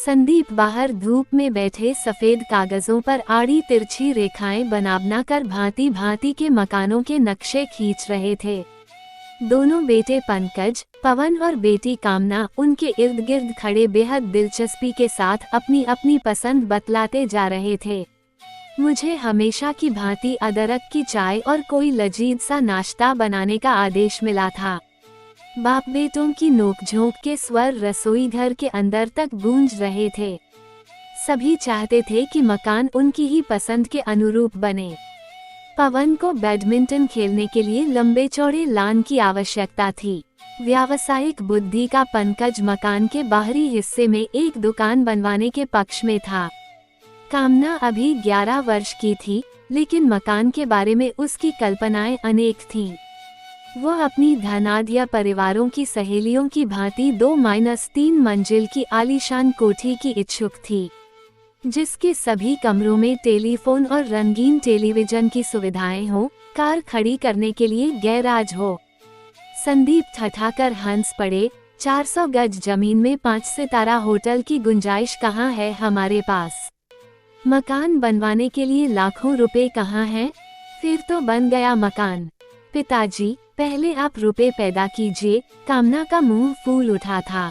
संदीप बाहर धूप में बैठे सफेद कागजों पर आड़ी तिरछी रेखाएं बनाकर भांति भांति के मकानों के नक्शे खींच रहे थे। दोनों बेटे पंकज, पवन और बेटी कामना उनके इर्द गिर्द खड़े बेहद दिलचस्पी के साथ अपनी अपनी पसंद बतलाते जा रहे थे। मुझे हमेशा की भांति अदरक की चाय और कोई लजीज सा नाश्ता बनाने का आदेश मिला था। बाप बेटों की नोकझोंक के स्वर रसोई घर के अंदर तक गूंज रहे थे। सभी चाहते थे कि मकान उनकी ही पसंद के अनुरूप बने। पवन को बैडमिंटन खेलने के लिए लंबे चौड़े लान की आवश्यकता थी। व्यावसायिक बुद्धि का पंकज मकान के बाहरी हिस्से में एक दुकान बनवाने के पक्ष में था। कामना अभी 11 वर्ष की थी, लेकिन मकान के बारे में उसकी कल्पनाएं अनेक थीं। वह अपनी धनाढ्य परिवारों की सहेलियों की भांति 2-3 मंजिल की आलीशान कोठी की इच्छुक थी, जिसके सभी कमरों में टेलीफोन और रंगीन टेलीविजन की सुविधाएं हो, कार खड़ी करने के लिए गैराज हो। संदीप ठठाकर हंस पड़े। 400 गज जमीन में 5 सितारा होटल की गुंजाइश कहाँ है हमारे पास? मकान बनवाने के लिए लाखों रुपए कहाँ हैं? फिर तो बन गया मकान। पिताजी, पहले आप रुपए पैदा कीजिए। कामना का मुंह फूल उठा था।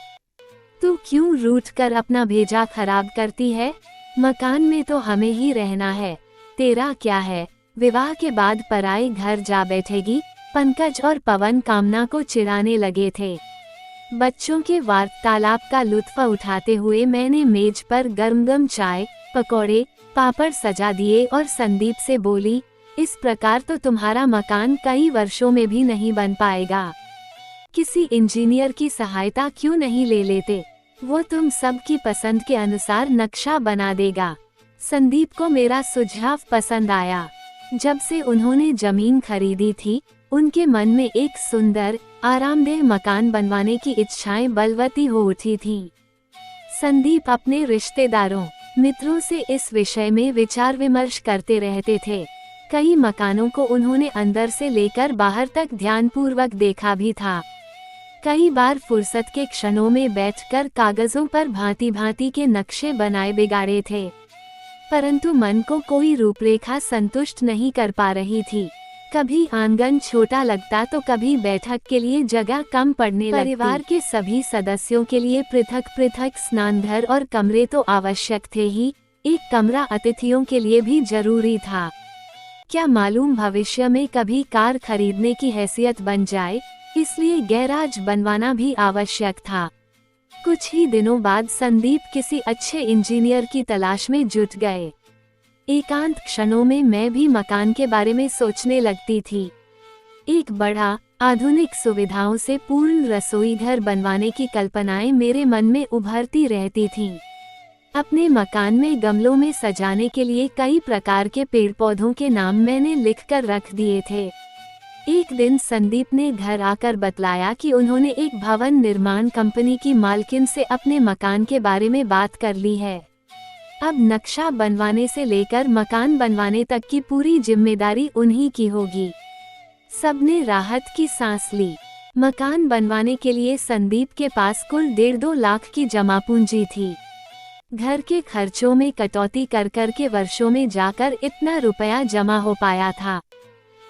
तू क्यों रूठ कर अपना भेजा खराब करती है? मकान में तो हमें ही रहना है। तेरा क्या है, विवाह के बाद पराए घर जा बैठेगी? पंकज और पवन कामना को चिढ़ाने लगे थे। बच्चों के वार्तालाप का लुत्फ उठाते हुए मैंने मेज पर गरम चाय, पकौड़े, पापड़ सजा दिए और संदीप से बोली, इस प्रकार तो तुम्हारा मकान कई वर्षों में भी नहीं बन पाएगा। किसी इंजीनियर की सहायता क्यों नहीं ले लेते? वो तुम सब की पसंद के अनुसार नक्शा बना देगा। संदीप को मेरा सुझाव पसंद आया। जब से उन्होंने जमीन खरीदी थी, उनके मन में एक सुंदर, आरामदेह मकान बनवाने की इच्छाएं बलवती हो उठी थीं। संदीप अपने रिश्तेदारों, मित्रों से इस विषय में विचार विमर्श करते रहते थे। कई मकानों को उन्होंने अंदर से लेकर बाहर तक ध्यानपूर्वक देखा भी था। कई बार फुर्सत के क्षणों में बैठकर कागजों पर भांति भांति के नक्शे बनाए बिगाड़े थे, परंतु मन को कोई रूपरेखा संतुष्ट नहीं कर पा रही थी। कभी आंगन छोटा लगता तो कभी बैठक के लिए जगह कम पड़ने लगती। परिवार के सभी सदस्यों के लिए पृथक पृथक स्नानघर और कमरे तो आवश्यक थे ही, एक कमरा अतिथियों के लिए भी जरूरी था। क्या मालूम भविष्य में कभी कार खरीदने की हैसियत बन जाए, इसलिए गैराज बनवाना भी आवश्यक था। कुछ ही दिनों बाद संदीप किसी अच्छे इंजीनियर की तलाश में जुट गए। एकांत क्षणों में मैं भी मकान के बारे में सोचने लगती थी। एक बड़ा, आधुनिक सुविधाओं से पूर्ण रसोई घर बनवाने की कल्पनाएं मेरे मन में उभरती रहती थीं। अपने मकान में गमलों में सजाने के लिए कई प्रकार के पेड़ पौधों के नाम मैंने लिखकर रख दिए थे। एक दिन संदीप ने घर आकर बतलाया कि उन्होंने एक भवन निर्माण कंपनी की मालकिन से अपने मकान के बारे में बात कर ली है। अब नक्शा बनवाने से लेकर मकान बनवाने तक की पूरी जिम्मेदारी उन्हीं की होगी। सबने राहत की सांस ली। मकान बनवाने के लिए संदीप के पास कुल 1.5 लाख की जमा पूंजी थी। घर के खर्चों में कटौती कर के वर्षों में जाकर इतना रुपया जमा हो पाया था।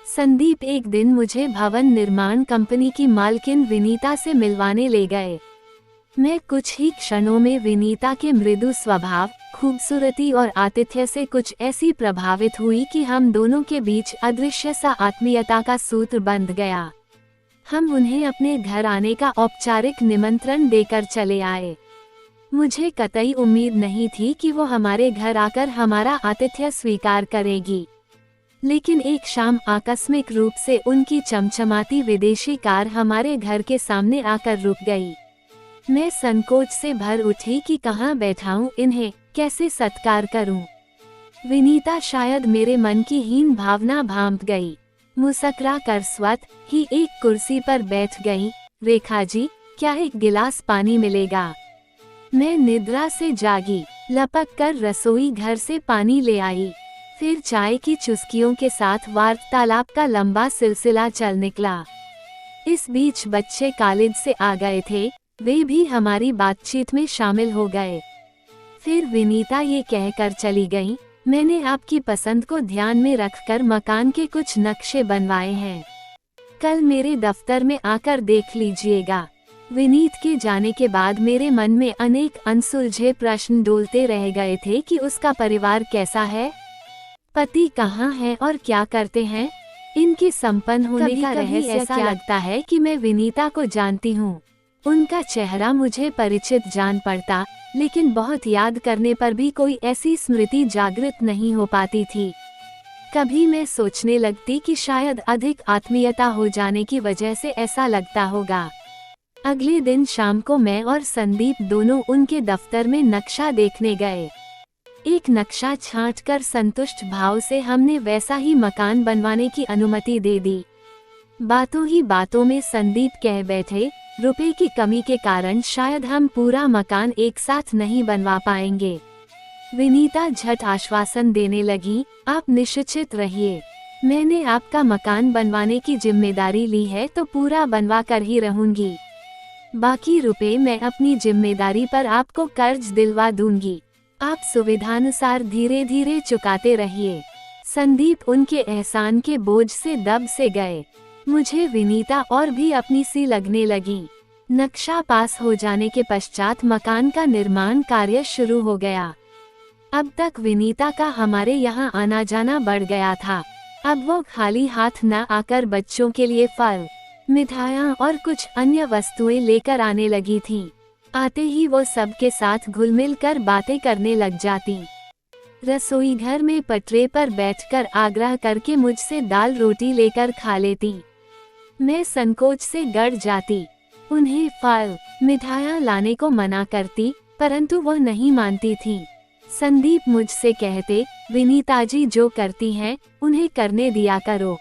संदीप एक दिन मुझे भवन निर्माण कंपनी की मालकिन विनीता से मिलवाने ले गए। मैं कुछ ही क्षणों में विनीता के मृदु स्वभाव, खूबसूरती और आतिथ्य से कुछ ऐसी प्रभावित हुई कि हम दोनों के बीच अदृश्य सा आत्मीयता का सूत्र बंध गया। हम उन्हें अपने घर आने का औपचारिक निमंत्रण देकर चले आए। मुझे कतई उम्मीद नहीं थी कि वो हमारे घर आकर हमारा आतिथ्य स्वीकार करेगी, लेकिन एक शाम आकस्मिक रूप से उनकी चमचमाती विदेशी कार हमारे घर के सामने आकर रुक गई। मैं संकोच से भर उठी कि कहाँ बैठाऊं इन्हें, कैसे सत्कार करूं। विनीता शायद मेरे मन की हीन भावना भांप गई। मुस्कुरा कर स्वतः ही एक कुर्सी पर बैठ गई। रेखा जी, क्या एक गिलास पानी मिलेगा? मैं निद्रा से जागी, लपक कर रसोई घर से पानी ले आई। फिर चाय की चुस्कियों के साथ वार्तालाप का लंबा सिलसिला चल निकला। इस बीच बच्चे कॉलेज से आ गए थे, वे भी हमारी बातचीत में शामिल हो गए। फिर विनीता ये कहकर चली गई, मैंने आपकी पसंद को ध्यान में रखकर मकान के कुछ नक्शे बनवाए हैं, कल मेरे दफ्तर में आकर देख लीजिएगा। विनीत के जाने के बाद मेरे मन में अनेक अनसुलझे प्रश्न डोलते रह गए थे कि उसका परिवार कैसा है, पति कहाँ है और क्या करते हैं, इनके संपन्न होने का रहस्य ऐसा लगता है कि मैं विनीता को जानती हूँ। उनका चेहरा मुझे परिचित जान पड़ता, लेकिन बहुत याद करने पर भी कोई ऐसी स्मृति जागृत नहीं हो पाती थी। कभी मैं सोचने लगती कि शायद अधिक आत्मीयता हो जाने की वजह से ऐसा लगता होगा। अगले दिन शाम को मैं और संदीप दोनों उनके दफ्तर में नक्शा देखने गए। एक नक्शा छांटकर संतुष्ट भाव से हमने वैसा ही मकान बनवाने की अनुमति दे दी। बातों ही बातों में संदीप कह बैठे, रुपए की कमी के कारण शायद हम पूरा मकान एक साथ नहीं बनवा पाएंगे। विनीता झट आश्वासन देने लगी, आप निश्चित रहिए, मैंने आपका मकान बनवाने की जिम्मेदारी ली है तो पूरा बनवा कर ही रहूंगी। बाकी रुपए मैं अपनी जिम्मेदारी पर आपको कर्ज दिलवा दूंगी, आप सुविधानुसार धीरे धीरे चुकाते रहिए। संदीप उनके एहसान के बोझ से दब से गए। मुझे विनीता और भी अपनी सी लगने लगी। नक्शा पास हो जाने के पश्चात मकान का निर्माण कार्य शुरू हो गया। अब तक विनीता का हमारे यहाँ आना जाना बढ़ गया था। अब वो खाली हाथ न आकर बच्चों के लिए फल, मिठाइयाँ और कुछ अन्य वस्तुएं लेकर आने लगी थीं। आते ही वो सबके साथ घुल मिल कर बातें करने लग जाती। रसोई घर में पटरे पर बैठकर आग्रह करके मुझसे दाल रोटी लेकर खा लेती। मैं संकोच से गड़ जाती, उन्हें फल मिठाइयाँ लाने को मना करती, परंतु वह नहीं मानती थी। संदीप मुझसे कहते, विनीता जी जो करती हैं उन्हें करने दिया करो,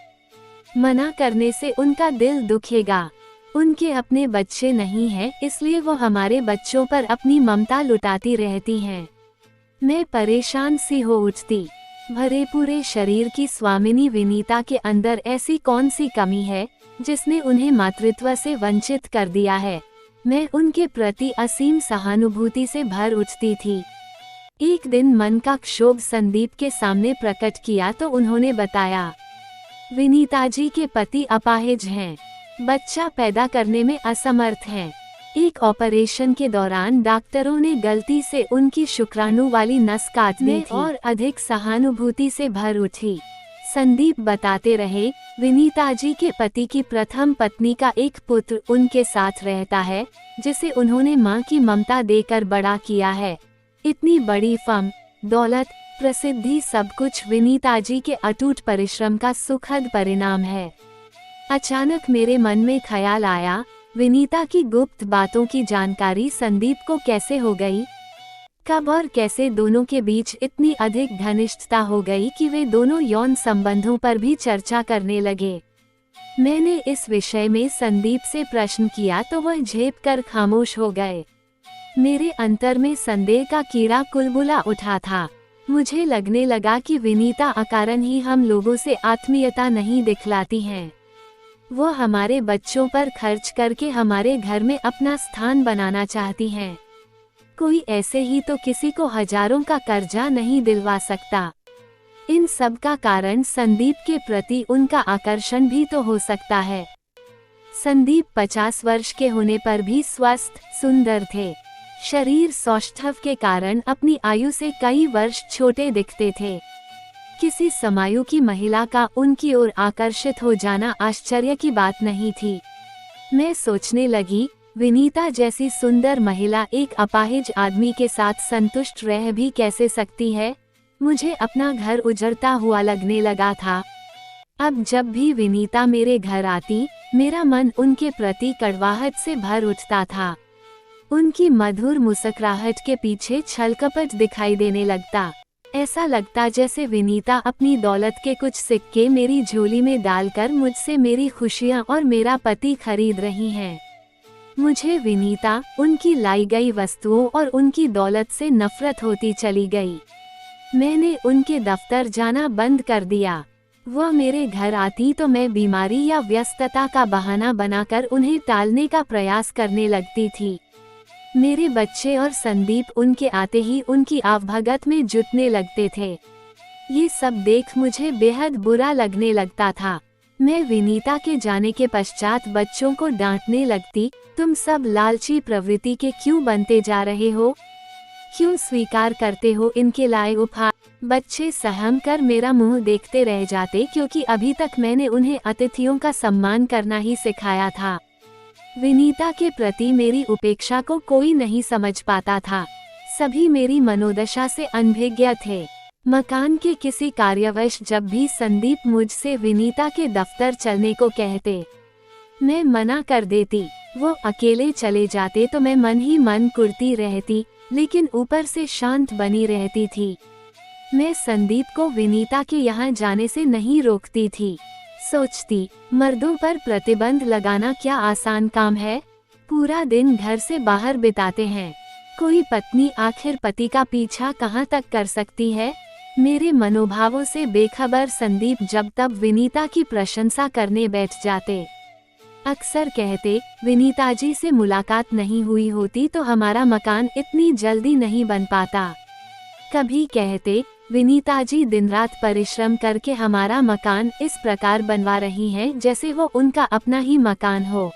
मना करने से उनका दिल दुखेगा। उनके अपने बच्चे नहीं हैं, इसलिए वो हमारे बच्चों पर अपनी ममता लुटाती रहती हैं। मैं परेशान सी हो उठती। भरे पूरे शरीर की स्वामिनी विनीता के अंदर ऐसी कौन सी कमी है जिसने उन्हें मातृत्व से वंचित कर दिया है। मैं उनके प्रति असीम सहानुभूति से भर उठती थी। एक दिन मन का क्षोभ संदीप के सामने प्रकट किया तो उन्होंने बताया, विनीता जी के पति अपाहिज हैं, बच्चा पैदा करने में असमर्थ हैं। एक ऑपरेशन के दौरान डॉक्टरों ने गलती से उनकी शुक्राणु वाली नस काट दी थी। और अधिक सहानुभूति से भर उठी। संदीप बताते रहे, विनीता जी के पति की प्रथम पत्नी का एक पुत्र उनके साथ रहता है, जिसे उन्होंने मां की ममता देकर बड़ा किया है। इतनी बड़ी फम, दौलत, प्रसिद्धि सब कुछ विनीता जी के अटूट परिश्रम का सुखद परिणाम है। अचानक मेरे मन में ख्याल आया, विनीता की गुप्त बातों की जानकारी संदीप को कैसे हो गई? कब और कैसे दोनों के बीच इतनी अधिक घनिष्ठता हो गई कि वे दोनों यौन संबंधों पर भी चर्चा करने लगे। मैंने इस विषय में संदीप से प्रश्न किया तो वह झेप कर खामोश हो गए। मेरे अंतर में संदेह का कीड़ा कुलबुला उठा था। मुझे लगने लगा कि विनीता अकारण ही हम लोगों से आत्मीयता नहीं दिखलाती हैं। वो हमारे बच्चों पर खर्च करके हमारे घर में अपना स्थान बनाना चाहती हैं। कोई ऐसे ही तो किसी को हजारों का कर्जा नहीं दिलवा सकता। इन सब का कारण संदीप के प्रति उनका आकर्षण भी तो हो सकता है। संदीप 50 वर्ष के होने पर भी स्वस्थ, सुंदर थे। शरीर सौष्ठव के कारण अपनी आयु से कई वर्ष छोटे दिखते थे। किसी समायु की महिला का उनकी ओर आकर्षित हो जाना आश्चर्य की बात नहीं थी। मैं सोचने लगी, विनीता जैसी सुंदर महिला एक अपाहिज आदमी के साथ संतुष्ट रह भी कैसे सकती है? मुझे अपना घर उजड़ता हुआ लगने लगा था। अब जब भी विनीता मेरे घर आती, मेरा मन उनके प्रति कड़वाहट से भर उठता था। उनकी मधुर मुस्कुराहट के पीछे छलकपट दिखाई देने लगता। ऐसा लगता जैसे विनीता अपनी दौलत के कुछ सिक्के मेरी झोली में डालकर मुझसे मेरी खुशियां और मेरा पति खरीद रही हैं। मुझे विनीता, उनकी लाई गई वस्तुओं और उनकी दौलत से नफरत होती चली गई। मैंने उनके दफ्तर जाना बंद कर दिया। वह मेरे घर आती तो मैं बीमारी या व्यस्तता का बहाना बनाकर उन्हें टालने का प्रयास करने लगती थी। मेरे बच्चे और संदीप उनके आते ही उनकी आवभगत में जुटने लगते थे। ये सब देख मुझे बेहद बुरा लगने लगता था। मैं विनीता के जाने के पश्चात बच्चों को डांटने लगती, तुम सब लालची प्रवृत्ति के क्यों बनते जा रहे हो? क्यों स्वीकार करते हो इनके लाए उपहार? बच्चे सहम कर मेरा मुंह देखते रह जाते, क्योंकि अभी तक मैंने उन्हें अतिथियों का सम्मान करना ही सिखाया था। विनीता के प्रति मेरी उपेक्षा को कोई नहीं समझ पाता था। सभी मेरी मनोदशा से अनभिज्ञ थे। मकान के किसी कार्यवश जब भी संदीप मुझसे विनीता के दफ्तर चलने को कहते, मैं मना कर देती। वो अकेले चले जाते तो मैं मन ही मन कुढ़ती रहती, लेकिन ऊपर से शांत बनी रहती थी। मैं संदीप को विनीता के यहाँ जाने से नहीं रोकती थी। सोचती, मर्दों पर प्रतिबंध लगाना क्या आसान काम है? पूरा दिन घर से बाहर बिताते हैं। कोई पत्नी आखिर पति का पीछा कहाँ तक कर सकती है? मेरे मनोभावों से बेखबर संदीप जब तब विनीता की प्रशंसा करने बैठ जाते। अक्सर कहते, विनीता जी से मुलाकात नहीं हुई होती तो हमारा मकान इतनी जल्दी नहीं बन पाता। कभी कहते, विनीता जी दिन रात परिश्रम करके हमारा मकान इस प्रकार बनवा रही हैं जैसे वो उनका अपना ही मकान हो।